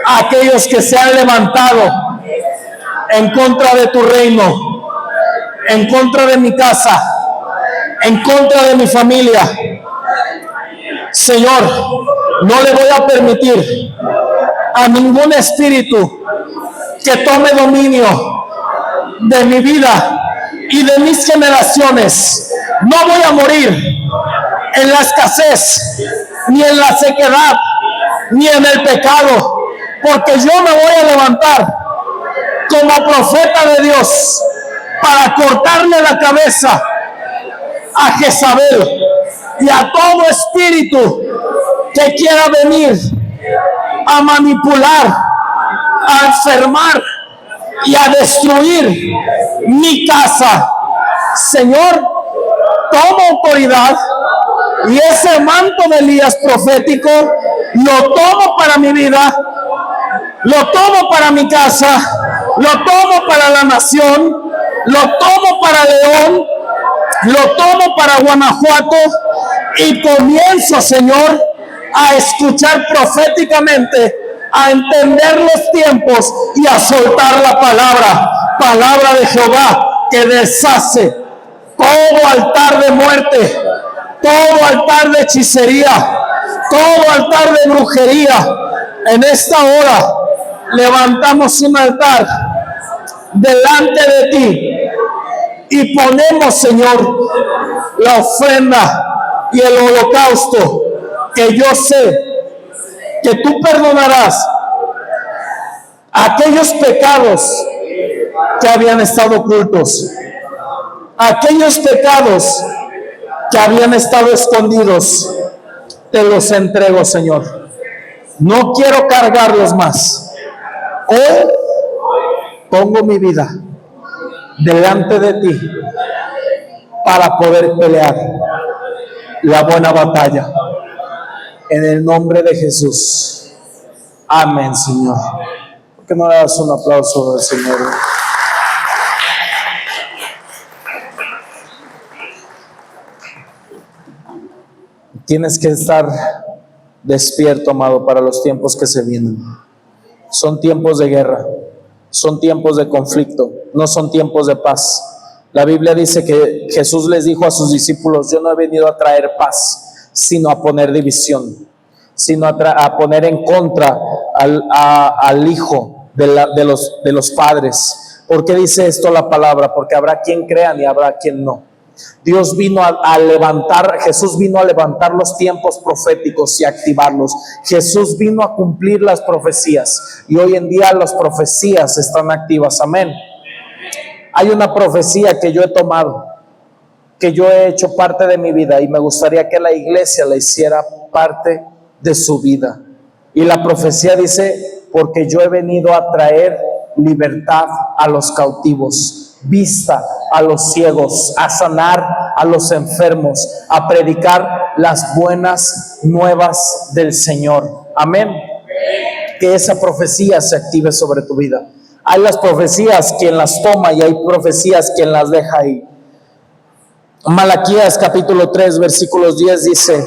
A: a aquellos que se han levantado en contra de tu reino, en contra de mi casa, en contra de mi familia. Señor, no le voy a permitir a ningún espíritu que tome dominio de mi vida y de mis generaciones. No voy a morir en la escasez, ni en la sequedad, ni en el pecado, porque yo me voy a levantar como profeta de Dios para cortarle la cabeza a Jezabel y a todo espíritu que quiera venir a manipular, a enfermar y a destruir mi casa. Señor, tomo autoridad, y ese manto de Elías profético lo tomo para mi vida, lo tomo para mi casa, lo tomo para la nación, lo tomo para León, lo tomo para Guanajuato, y comienzo, Señor, a escuchar proféticamente, a entender los tiempos y a soltar la palabra de Jehová, que deshace todo altar de muerte, todo altar de hechicería, todo altar de brujería. En esta hora levantamos un altar delante de ti y ponemos, Señor, la ofrenda y el holocausto, que yo sé que tú perdonarás aquellos pecados que habían estado ocultos, aquellos pecados que habían estado escondidos. Te los entrego, Señor. No quiero cargarlos más. Hoy pongo mi vida delante de ti para poder pelear la buena batalla. En el nombre de Jesús. Amén, Señor. ¿Por qué no le das un aplauso al Señor? Tienes que estar despierto, amado, para los tiempos que se vienen. Son tiempos de guerra, son tiempos de conflicto, no son tiempos de paz. La Biblia dice que Jesús les dijo a sus discípulos: yo no he venido a traer paz, sino a poner división, sino a poner en contra al hijo de los padres. ¿Por qué dice esto la palabra? Porque habrá quien crean y habrá quien no. Dios vino a levantar, Jesús vino a levantar los tiempos proféticos y activarlos. Jesús vino a cumplir las profecías y hoy en día las profecías están activas. Amén. Hay una profecía que yo he tomado, que yo he hecho parte de mi vida y me gustaría que la iglesia la hiciera parte de su vida. Y la profecía dice: porque yo he venido a traer libertad a los cautivos, vista a los ciegos, a sanar a los enfermos, a predicar las buenas nuevas del Señor. Amén. Que esa profecía se active sobre tu vida. Hay las profecías quien las toma y hay profecías quien las deja ahí. Malaquías capítulo 3 versículos 10 dice: